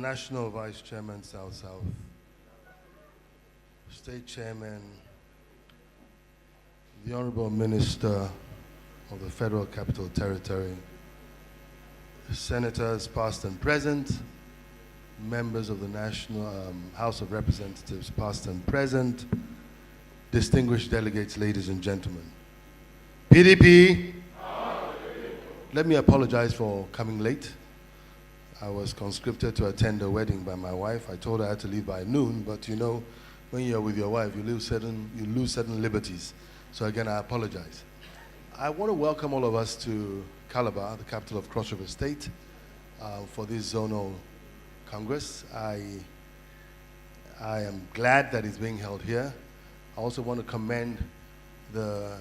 National Vice Chairman, South, State Chairman, the Honorable Minister of the Federal Capital Territory, Senators past and present, members of the National House of Representatives past and present, distinguished delegates, ladies and gentlemen. PDP, let me apologize for coming late. I was conscripted to attend a wedding by my wife. I told her I had to leave by noon, but you know, when you're with your wife, you lose certain liberties. So again, I apologize. I want to welcome all of us to Calabar, the capital of Cross River State, for this Zonal Congress. I am glad that it's being held here. I also want to commend the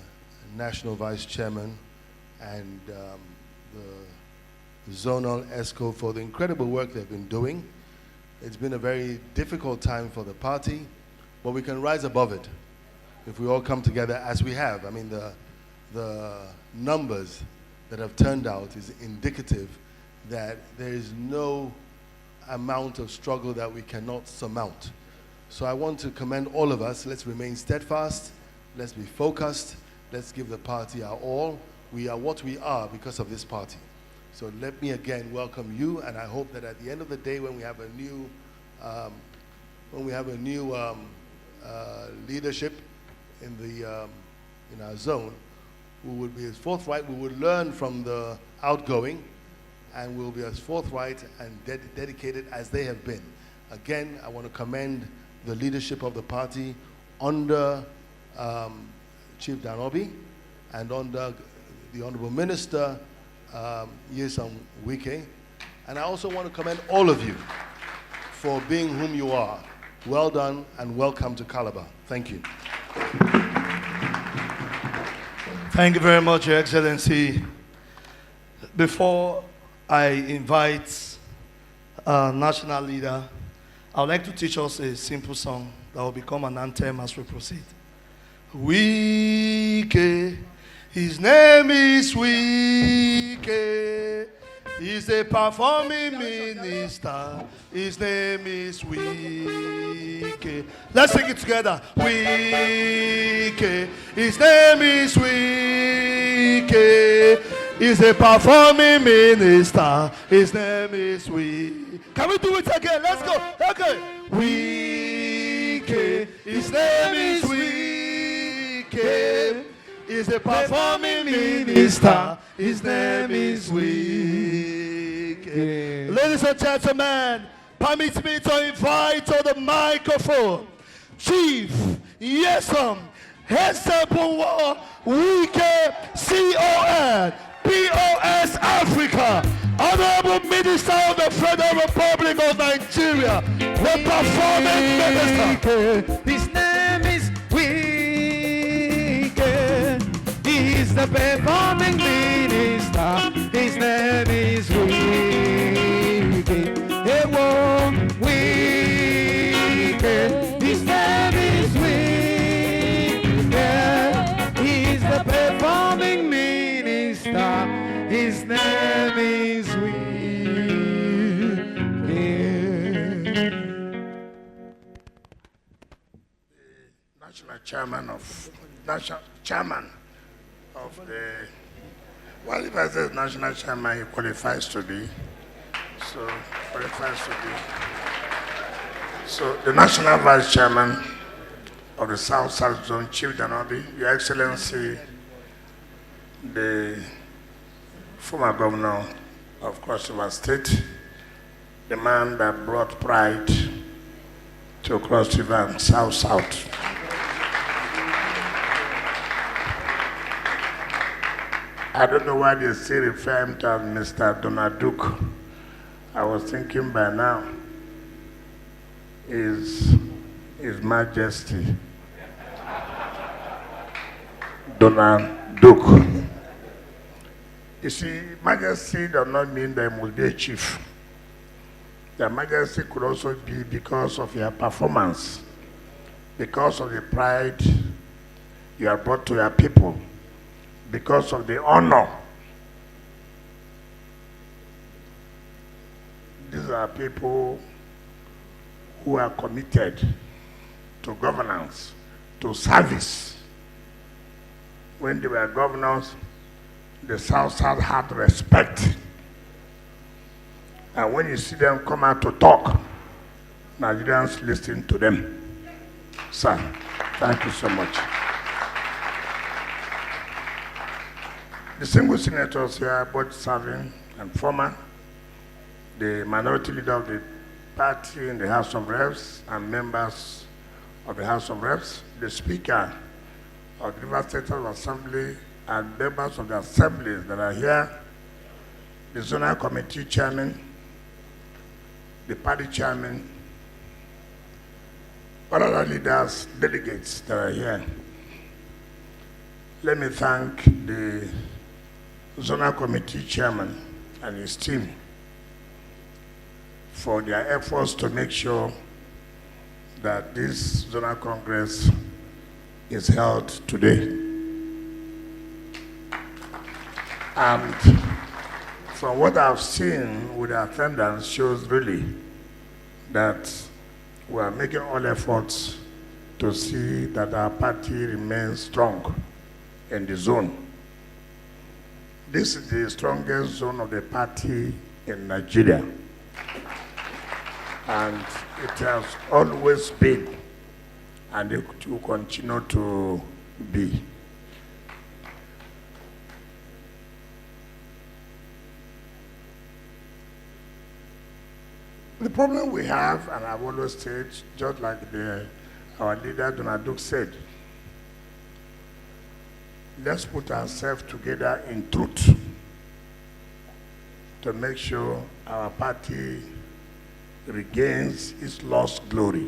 National Vice Chairman and the Zonal ESCO for the incredible work they've been doing. It's been a very difficult time for the party, but we can rise above it if we all come together as we have. I mean, the numbers that have turned out is indicative that there is no amount of struggle that we cannot surmount. So I want to commend all of us. Let's remain steadfast. Let's be focused. Let's give the party our all. We are what we are because of this party. So let me again welcome you, and I hope that at the end of the day, when we have a new leadership in our zone, we would be as forthright. We would learn from the outgoing, and we'll be as forthright and dedicated as they have been. Again, I want to commend the leadership of the party under Chief Danobi and under the Honorable Minister, Wike. And I also want to commend all of you for being whom you are. Well done and welcome to Calabar. Thank you. Thank you very much, Your Excellency. Before I invite our national leader, I would like to teach us a simple song that will become an anthem as we proceed. Wike, his name is Wike. He's a performing minister. His name is Wike. Let's sing it together. Wike. His name is Wike. He's a performing minister. His name is Wike. Can we do it again? Let's go. Okay. Wike. His name is Wike. He's a performing minister. His name is Wike. Ladies and gentlemen, permit me to invite to the microphone Chief Yesom Hesepunwa Wike CON POS Africa, Honorable Minister of the Federal Republic of Nigeria, the performing minister. His name is Wike. He's the performing minister. His name is Wike. Hey, whoa, Wike. His name is Wike. He's the performing minister. His name is Wike. National chairman of the, well, if I say national chairman, he qualifies to be. So the national vice chairman of the South Zone, Chief Danobi, Your Excellency, the former governor of Cross River State, the man that brought pride to Cross River and South. I don't know why they still refer him to as Mr. Donald Duke. I was thinking by now, His Majesty Donald Duke. You see, Majesty does not mean that he must be a chief. The Majesty could also be because of your performance, because of the pride you have brought to your people, because of the honor. These are people who are committed to governance, to service. When they were governors, the South South had respect. And when you see them come out to talk, Nigerians listen to them. Sir, thank you so much. The single senators here, both serving and former, the minority leader of the party in the House of Reps and members of the House of Reps, the Speaker of the River State Assembly and members of the assemblies that are here, the Zonal Committee Chairman, the party chairman, all other leaders, delegates that are here. Let me thank the Zonal Committee Chairman and his team for their efforts to make sure that this Zonal Congress is held today. And from what I've seen with the attendance shows really that we are making all efforts to see that our party remains strong in the zone. This is the strongest zone of the party in Nigeria. And it has always been, and it will continue to be. The problem we have, and I've always said, just like our leader Donald Duke said, let's put ourselves together in truth to make sure our party regains its lost glory.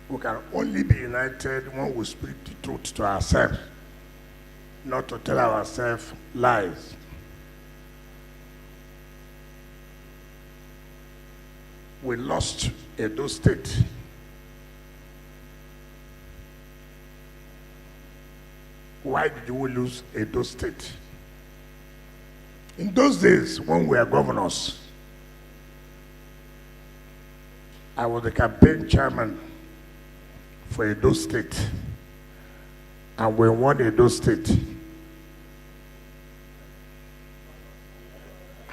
We can only be united when we speak the truth to ourselves, not to tell ourselves lies. We lost Edo State. Why did we lose Edo State? In those days, when we were governors, I was the campaign chairman for Edo State, and we won Edo State.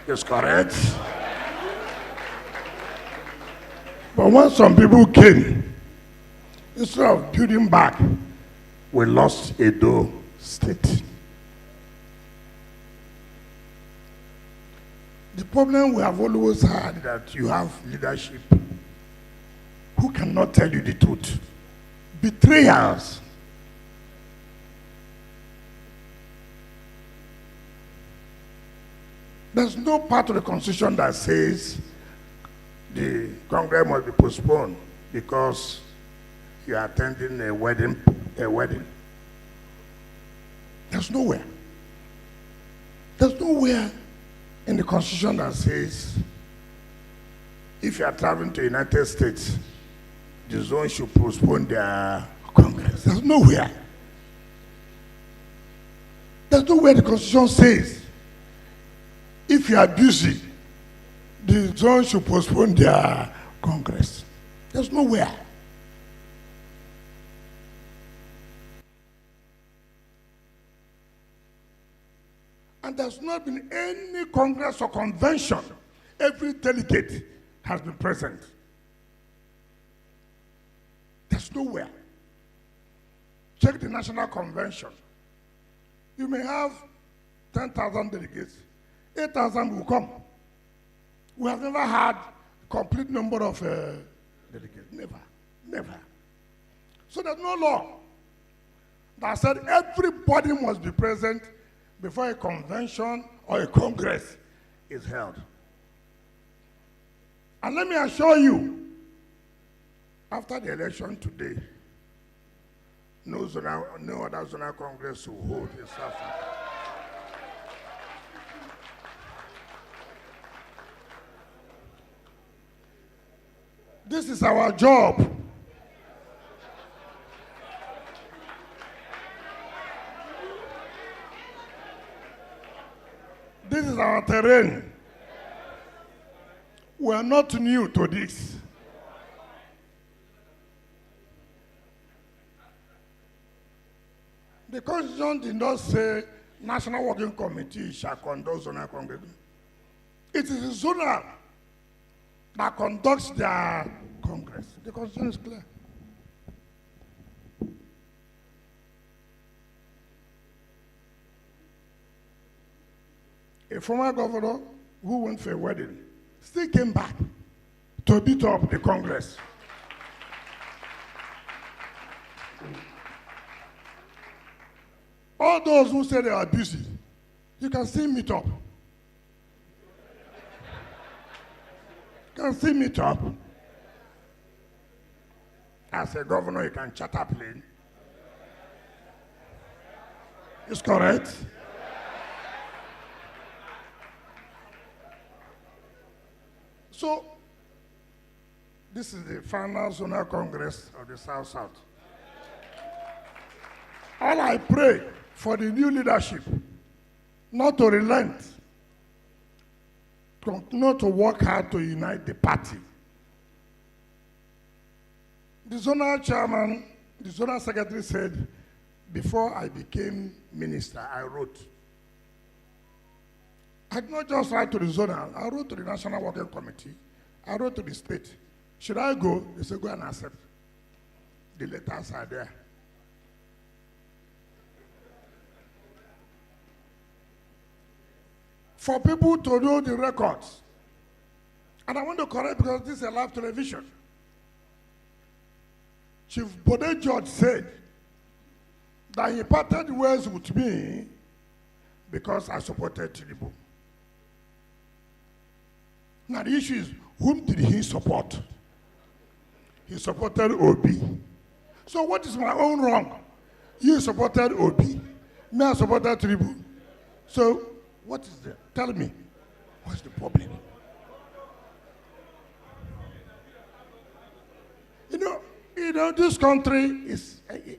Is correct? But when some people came, instead of building back, we lost Edo State. The problem we have always had that you have leadership who cannot tell you the truth. Betrayals. There's no part of the Constitution that says the Congress must be postponed because you are attending a wedding. There's nowhere. There's nowhere in the Constitution that says if you are traveling to the United States, the zone should postpone their Congress. There's nowhere. There's nowhere the Constitution says if you are busy, the zone should postpone their Congress. There's nowhere. And there's not been any Congress or convention. Every delegate has been present. There's nowhere. Check the National Convention. You may have 10,000 delegates. 8,000 will come. We have never had a complete number of delegates. Never. Never. So there's no law that said everybody must be present before a convention or a congress is held. And let me assure you, after the election today, no other zonal congress will hold in South Africa. This is our job. This is our terrain. We are not new to this. The Constitution did not say National Working Committee shall conduct zonal congress. It is the zonal that conducts their congress. The Constitution is clear. A former governor who went for a wedding still came back to beat up the Congress. All those who say they are busy, you can still meet up. You can still meet up. As a governor, you can charter plane. It's correct. So, this is the final zonal congress of the South-South. All I pray for the new leadership, not to relent, not to work hard to unite the party. The zonal chairman, the zonal secretary said, before I became minister, I wrote. I did not just write to the zonal, I wrote to the National Working Committee, I wrote to the state. Should I go? They said, go and accept. The letters are there. For people to know the records, and I want to correct because this is a live television. Chief Bode George said that he parted ways with me because I supported Tinubu. Now the issue is, whom did he support? He supported OB. So what is my own wrong? You supported OB. Me, I supported Tinubu. So what is there? Tell me, what's the problem? You know, this country is, I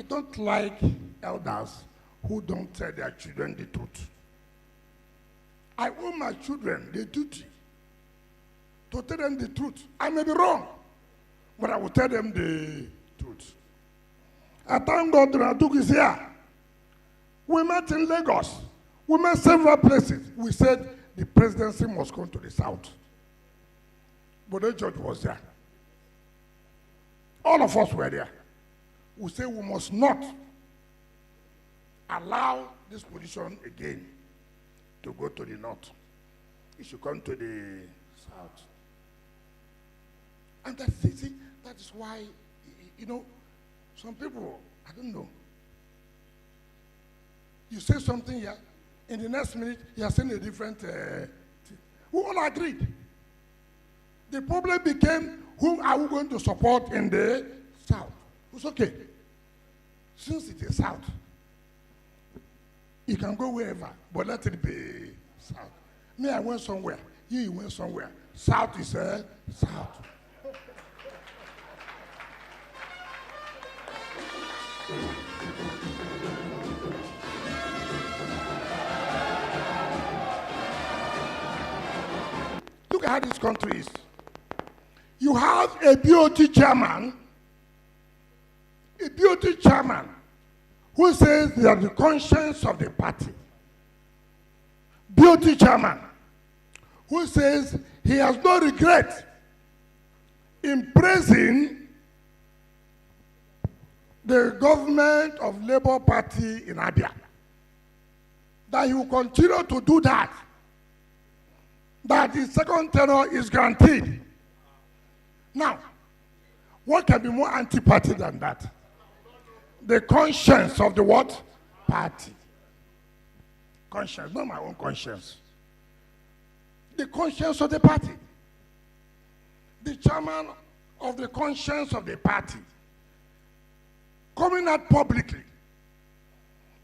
don't like elders who don't tell their children the truth. I owe my children the duty to tell them the truth. I may be wrong, but I will tell them the truth. I thank God that Aduk is here. We met in Lagos. We met several places. We said the presidency must come to the south. But the judge was there. All of us were there. We said we must not allow this position again to go to the north. It should come to the south. And that is why, some people, I don't know, you say something here, in the next minute, you are saying a different thing. We all agreed. The problem became, whom are we going to support in the south? It's okay. Since it is south, you can go wherever, but let it be south. Me, I went somewhere. You went somewhere. South is south. Look at how this country is. You have a BOT chairman, who says they are the conscience of the party. BOT chairman, who says he has no regret in praising the government of Labour Party in Abia. That he will continue to do that. That his second tenure is guaranteed. Now, what can be more anti-party than that? The conscience of the what? Party. Conscience, not my own conscience. The conscience of the party. The chairman of the conscience of the party coming out publicly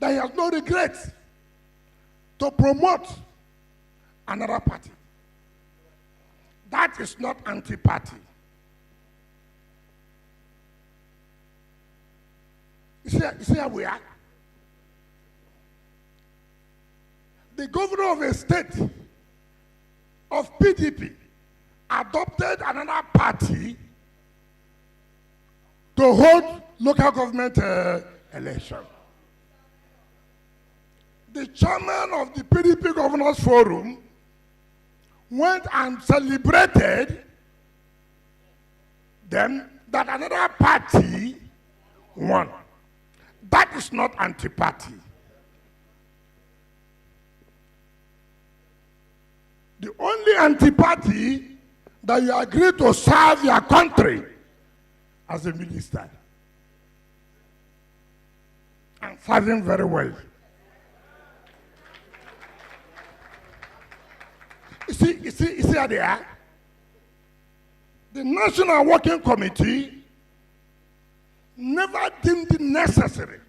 that he has no regret to promote another party. That is not anti-party. You see how we are? The governor of a state of PDP adopted another party to hold local government election. The chairman of the PDP Governors Forum went and celebrated them that another party won. That is not anti-party. The only anti-party that you agree to serve your country as a minister and serving very well. You see how they are? The National Working Committee never deemed it necessary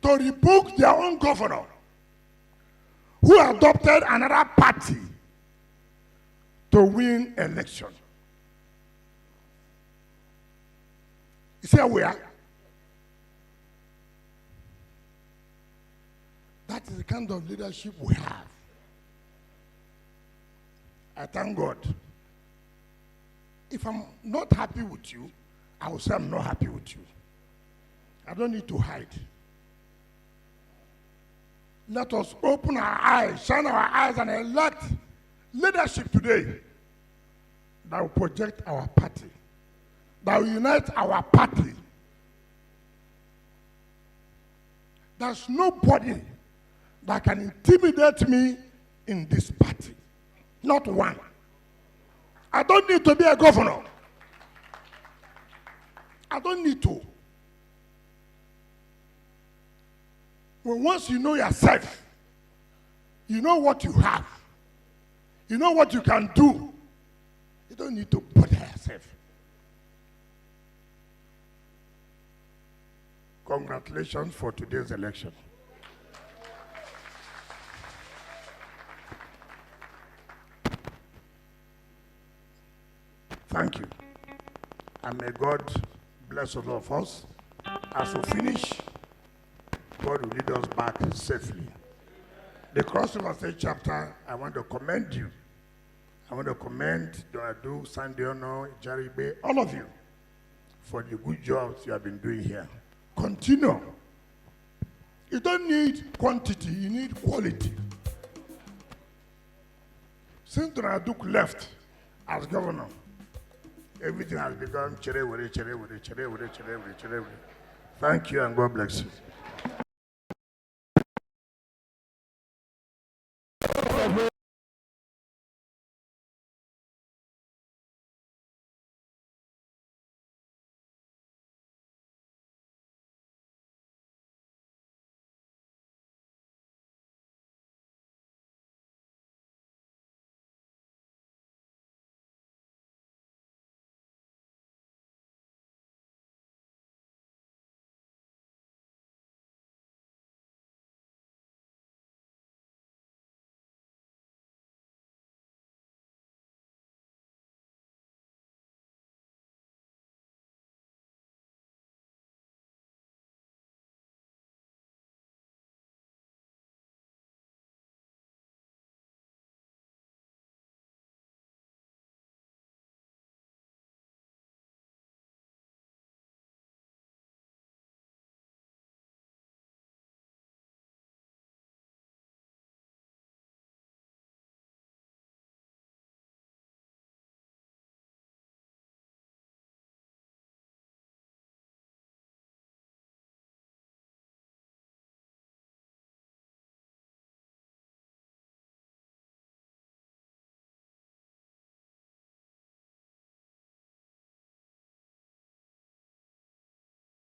to rebuke their own governor who adopted another party to win election. You see how we are? That is the kind of leadership we have. I thank God. If I'm not happy with you, I will say I'm not happy with you. I don't need to hide. Let us open our eyes, shine our eyes, and elect leadership today that will project our party, that will unite our party. There's nobody that can intimidate me in this party. Not one. I don't need to be a governor. I don't need to. When once you know yourself, you know what you have, you know what you can do, you don't need to bother yourself. Congratulations for today's election. Thank you. And may God bless all of us. As we finish, God will lead us back safely. The Crossover State chapter, I want to commend you. I want to commend Donadu, Sandiono, Jaribe, all of you for the good jobs you have been doing here. Continue. You don't need quantity, you need quality. Since Donadu left as governor, everything has become chere. Thank you and God bless you.